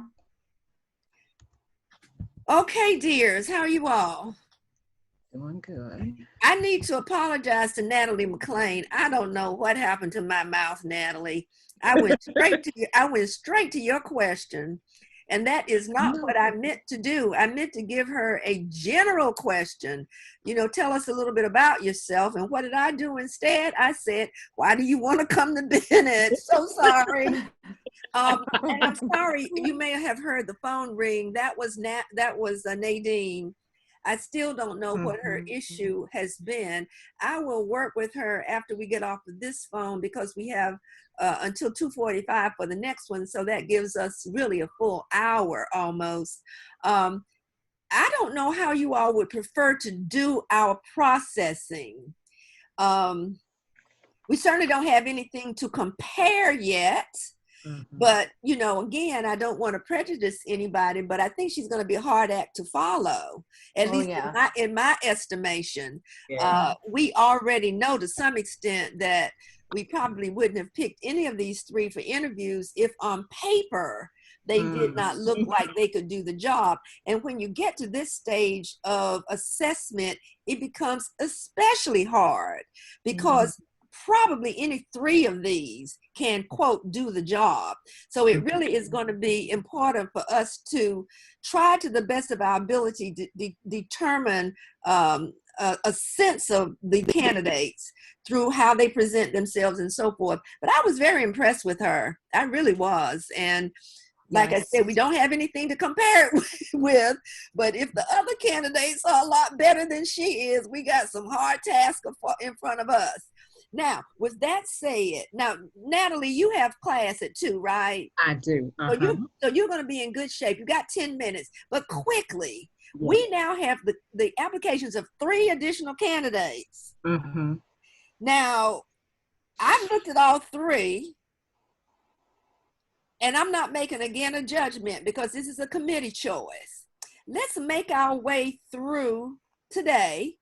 Okay, dears, how are you all? Doing good. I need to apologize to Natalie McLean. I don't know what happened to my mouth, Natalie. I went straight to your question. And that is not what I meant to do. I meant to give her a general question. You know, tell us a little bit about yourself. And what did I do instead? I said, why do you want to come to Bennett? So sorry. And I'm sorry, you may have heard the phone ring. That was Nadine. I still don't know what her issue has been. I will work with her after we get off of this phone because we have until 2:45 for the next one. So that gives us really a full hour almost. I don't know how you all would prefer to do our processing. We certainly don't have anything to compare yet. But, you know, again, I don't want to prejudice anybody, but I think she's going to be a hard act to follow, at least in my estimation. Yeah. We already know to some extent that we probably wouldn't have picked any of these three for interviews if on paper they did not look like they could do the job. And when you get to this stage of assessment, it becomes especially hard because probably any three of these can, quote, do the job. So it really is going to be important for us to try to the best of our ability to determine a sense of the candidates through how they present themselves and so forth. But I was very impressed with her. I really was. And like I said, we don't have anything to compare it with, but if the other candidates are a lot better than she is, we got some hard tasks in front of us. Now, with that said, now, Natalie, you have class at 2, right? I do. So you're going to be in good shape. You got 10 minutes, but quickly, we now have the applications of 3 additional candidates. Now, I've looked at all 3, and I'm not making, again, a judgment because this is a committee choice. Let's make our way through today.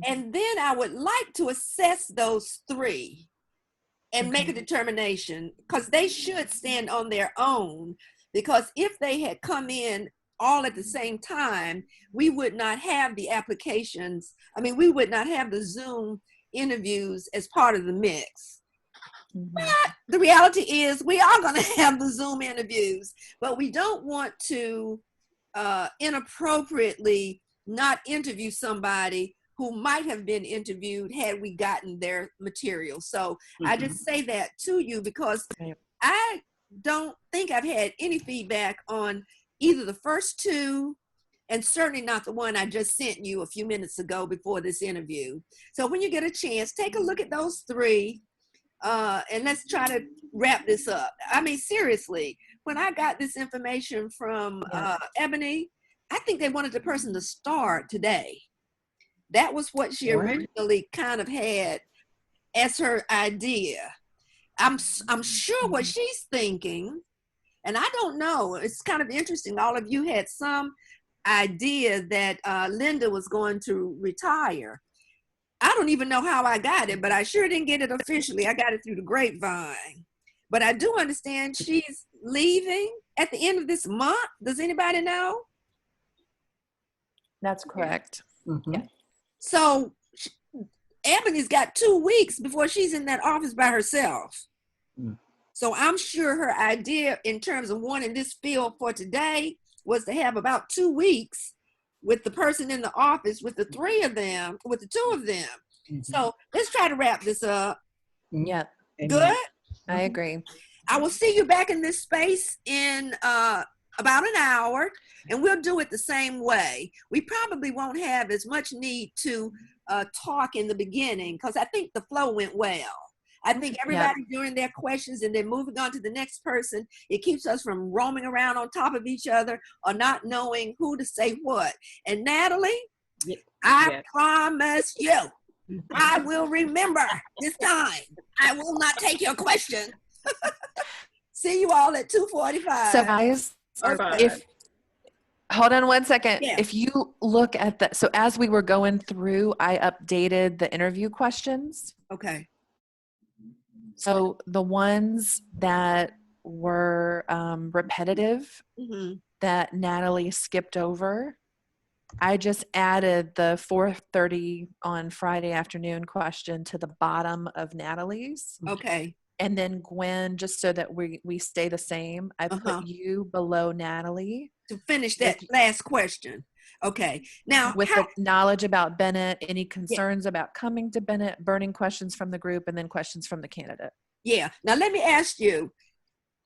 And then I would like to assess those 3 and make a determination, because they should stand on their own, because if they had come in all at the same time, we would not have the applications. I mean, we would not have the Zoom interviews as part of the mix. But the reality is we are going to have the Zoom interviews, but we don't want to inappropriately not interview somebody who might have been interviewed had we gotten their material. So I just say that to you because I don't think I've had any feedback on either the first 2 and certainly not the one I just sent you a few minutes ago before this interview. So when you get a chance, take a look at those 3 and let's try to wrap this up. I mean, seriously, when I got this information from Ebony, I think they wanted the person to start today. That was what she originally kind of had as her idea. I'm sure what she's thinking, and I don't know, it's kind of interesting. All of you had some idea that Linda was going to retire. I don't even know how I got it, but I sure didn't get it officially. I got it through the grapevine. But I do understand she's leaving at the end of this month. Does anybody know? That's correct. Mhm. Yeah. So Ebony's got 2 weeks before she's in that office by herself. Mm. So I'm sure her idea in terms of wanting this field for today was to have about 2 weeks with the person in the office, with the three of them, with the two of them. Mhm. So let's try to wrap this up. Yeah, Good? I agree. I will see you back in this space in about an hour, and we'll do it the same way. We probably won't have as much need to talk in the beginning because I think the flow went well. I think everybody during their questions and then moving on to the next person, it keeps us from roaming around on top of each other or not knowing who to say what. And Natalie, I promise you, I will remember this time. I will not take your question. See you all at 2:45. So guys, if hold on one second. Yeah. If you look at the, so as we were going through, I updated the interview questions. Okay. So the ones that were repetitive Mm-hmm. that Natalie skipped over, I just added the 4:30 on Friday afternoon question to the bottom of Natalie's. Okay. And then Gwen, just so that we stay the same, I put you below Natalie. To finish that last question. Okay. Now, with the knowledge about Bennett, any concerns about coming to Bennett, burning questions from the group, and then questions from the candidate. Yeah. Now, let me ask you,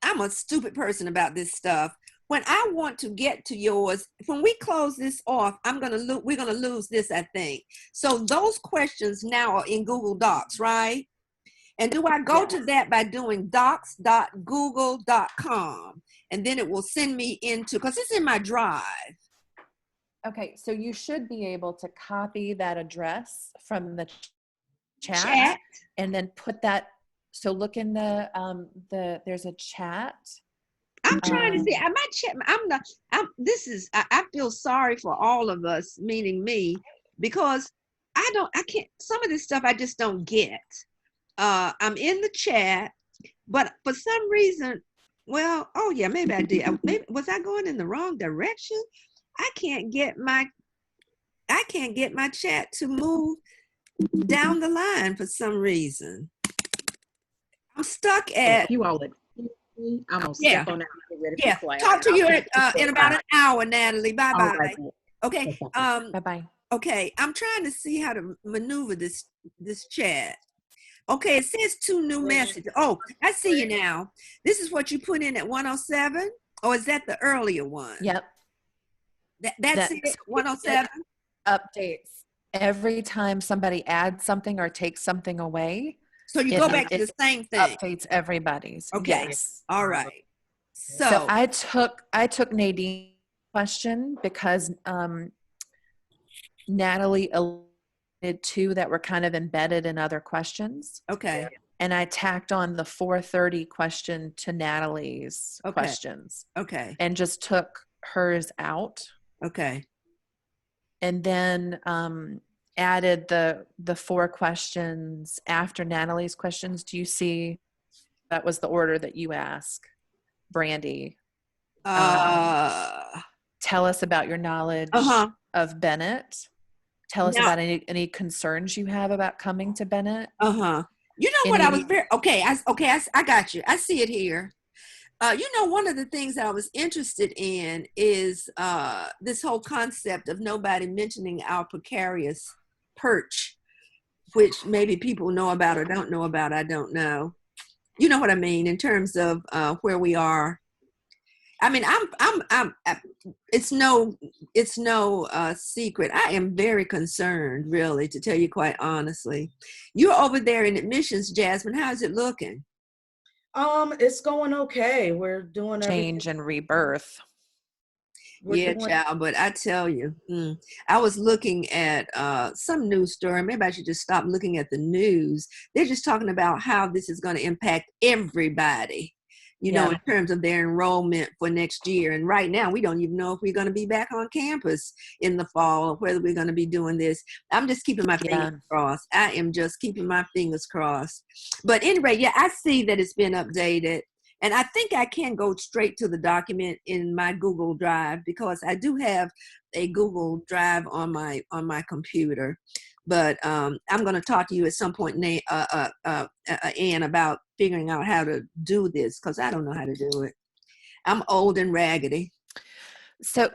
I'm a stupid person about this stuff. When I want to get to yours, when we close this off, we're going to lose this, I think. So those questions now are in Google Docs, right? And do I go to that by doing docs.google.com? And then it will send me into, because it's in my drive. Okay, so you should be able to copy that address from the chat. And then put that, so look in the there's a chat. I'm trying to see, I might check, I feel sorry for all of us, meaning me, because I can't, some of this stuff I just don't get. I'm in the chat, but for some reason, well, oh yeah, maybe I did. Maybe was I going in the wrong direction? I can't get my chat to move down the line for some reason. I'm stuck at. You all, I'm gonna step on out and get ready for class. Talk to you in about an hour, Natalie. Bye bye. Right. Okay. Bye bye. Okay, I'm trying to see how to maneuver this chat. Okay, it says 2 new messages. Oh, I see you now. This is what you put in at 107, or is that the earlier one? Yep. That's it. 107 updates every time somebody adds something or takes something away. So you go back to the same thing. Updates everybody's. Okay. Yes. All right. So I took Nadine's question because Natalie did 2 that were kind of embedded in other questions. Okay. And I tacked on the 4:30 question to Natalie's questions. Okay. And just took hers out. Okay. And then added the 4 questions after Natalie's questions. Do you see that was the order that you ask, Brandi? Tell us about your knowledge of Bennett. Tell us about any concerns you have about coming to Bennett. You know what I was very I got you. I see it here. One of the things that I was interested in is this whole concept of nobody mentioning our precarious perch, which maybe people know about or don't know about. I don't know. You know what I mean in terms of where we are. I mean, it's no secret. I am very concerned, really, to tell you quite honestly. You're over there in admissions, Jasmine. How's it looking? It's going okay. We're doing change and rebirth. We're Yeah, doing. child, but I tell you, I was looking at some news story. Maybe I should just stop looking at the news. They're just talking about how this is going to impact everybody, Yeah. in terms of their enrollment for next year. And right now, we don't even know if we're going to be back on campus in the fall or whether we're going to be doing this. I'm just keeping my Yeah. fingers crossed. I am just keeping my fingers crossed. But anyway, yeah, I see that it's been updated. And I think I can go straight to the document in my Google Drive because I do have a Google Drive on my computer. But I'm going to talk to you at some point, Ann, about figuring out how to do this because I don't know how to do it. I'm old and raggedy. So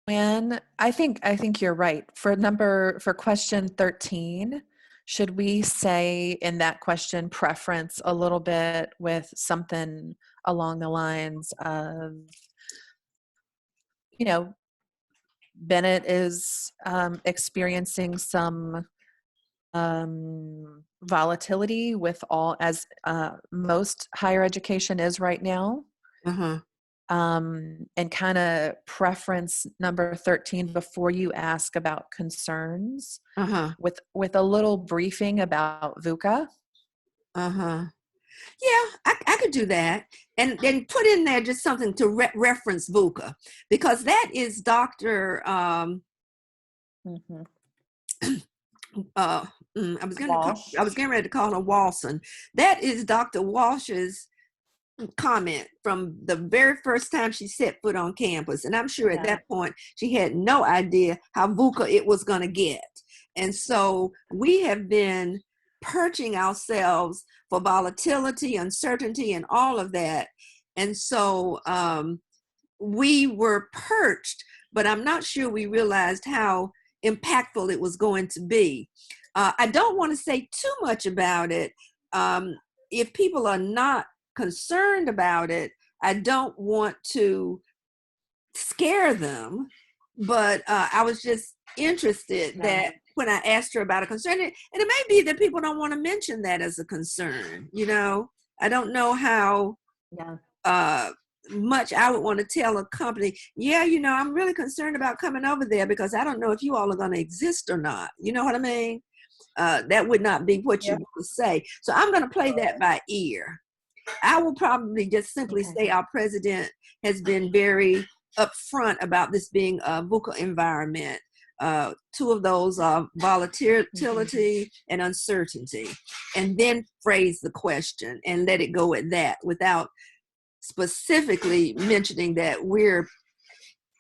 when I think you're right. For question 13, should we say in that question preference a little bit with something along the lines of, Bennett is experiencing some volatility with all as most higher education is right now. Uh-huh. And kind of preference number 13 before you ask about concerns Uh-huh. with a little briefing about VUCA. Uh-huh. Yeah, I could do that. And then put in there just something to reference VUCA because that is Dr. Mm-hmm. I was Walsh. getting ready to call her Walson. That is Dr. Walsh's comment from the very first time she set foot on campus. And I'm sure at that point she had no idea how VUCA it was going to get. And so we have been perching ourselves for volatility, uncertainty, and all of that. And so we were perched, but I'm not sure we realized how impactful it was going to be. I don't want to say too much about it. If people are not concerned about it, I don't want to scare them, but I was just interested that when I asked her about a concern, and it may be that people don't want to mention that as a concern, I don't know how much I would want to tell a company, I'm really concerned about coming over there because I don't know if you all are going to exist or not. You know what I mean? That would not be what you would say. So I'm going to play that by ear. I will probably just simply say our president has been very upfront about this being a VUCA environment. Two of those are volatility and uncertainty, and then phrase the question and let it go at that without specifically mentioning that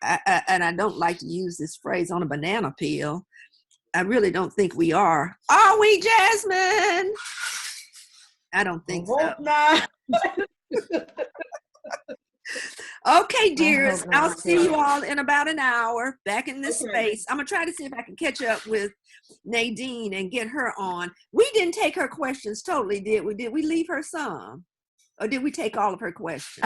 and I don't like to use this phrase on a banana peel. I really don't think we are. Are we, Jasmine? I don't think so. Not. Okay, dearest. I'll see you all in about an hour back in this space. I'm going to try to see if I can catch up with Nadine and get her on. We didn't take her questions totally, did we? Did we leave her some? Or did we take all of her questions?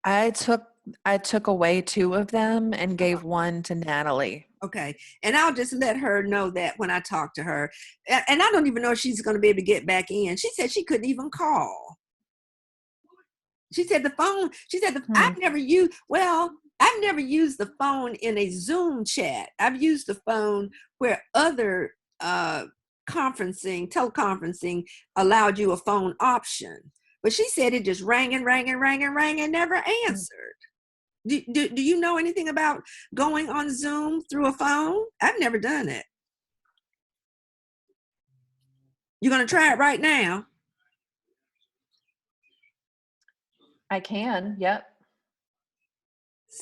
I took away 2 of them and gave one to Natalie. Okay. And I'll just let her know that when I talk to her. And I don't even know if she's going to be able to get back in. She said she couldn't even call. She said the phone, I've never used the phone in a Zoom chat. I've used the phone where other teleconferencing allowed you a phone option. But she said it just rang and rang and rang and rang and never answered. Do you know anything about going on Zoom through a phone? I've never done it. You're going to try it right now? I can, yep.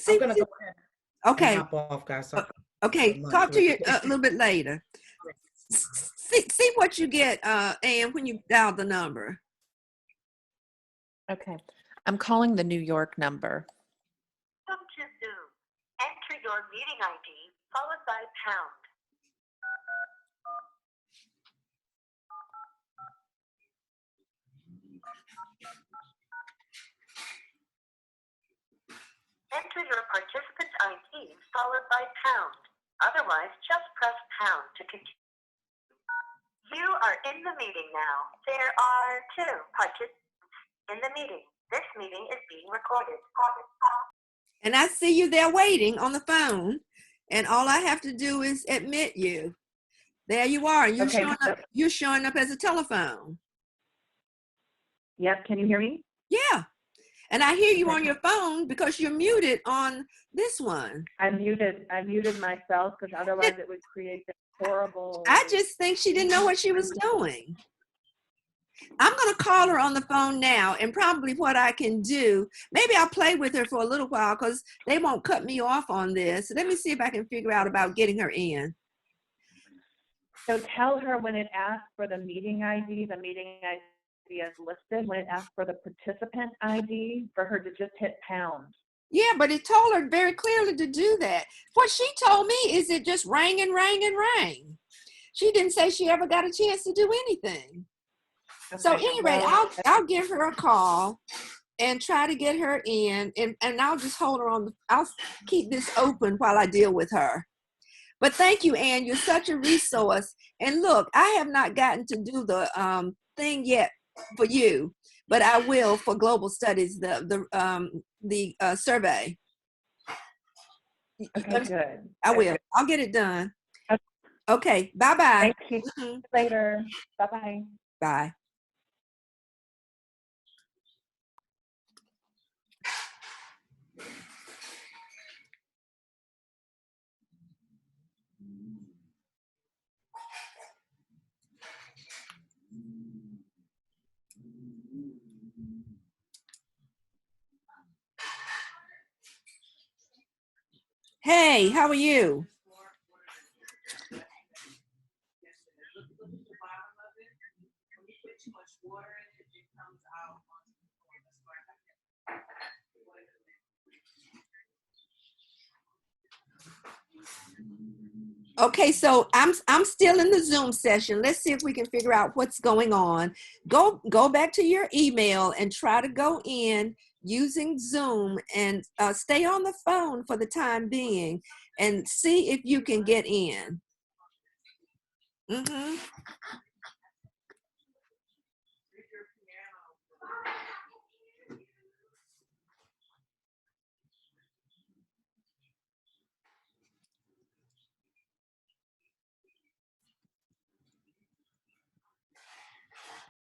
I'm going to go ahead. Okay. Hop off, guys. Okay, talk to you a little bit later. See what you get, Ann, when you dial the number. Okay. I'm calling the New York number. Welcome to Zoom. Enter your meeting ID followed by pound. Enter your participant ID followed by pound. Otherwise, just press pound to continue. You are in the meeting now. There are 2 participants in the meeting. This meeting is being recorded. And I see you there waiting on the phone. And all I have to do is admit you. There you are. You're Okay. showing up. You're showing up as a telephone. Yep. Can you hear me? Yeah. And I hear you on your phone because you're muted on this one. I muted myself because otherwise it would create this horrible. I just think she didn't know what she was doing. I'm going to call her on the phone now, and probably what I can do, maybe I'll play with her for a little while because they won't cut me off on this. Let me see if I can figure out about getting her in. So tell her when it asks for the meeting ID is listed. When it asks for the participant ID, for her to just hit pound. Yeah, but it told her very clearly to do that. What she told me is it just rang and rang and rang. She didn't say she ever got a chance to do anything. Okay, So anyway, I'll give her a call and try to get her in, and I'll just hold her on. I'll keep this open while I deal with her. But thank you, Ann. You're such a resource. And look, I have not gotten to do the thing yet for you, but I will for Global Studies, the survey. Okay, good. I will. I'll get it done. Okay. Okay. Bye-bye. Thank you. Mm-hmm. Later. Bye-bye. Bye. Hey, how are you? Okay, so I'm still in the Zoom session. Let's see if we can figure out what's going on. Go back to your email and try to go in using Zoom and stay on the phone for the time being and see if you can get in. Mm-hmm.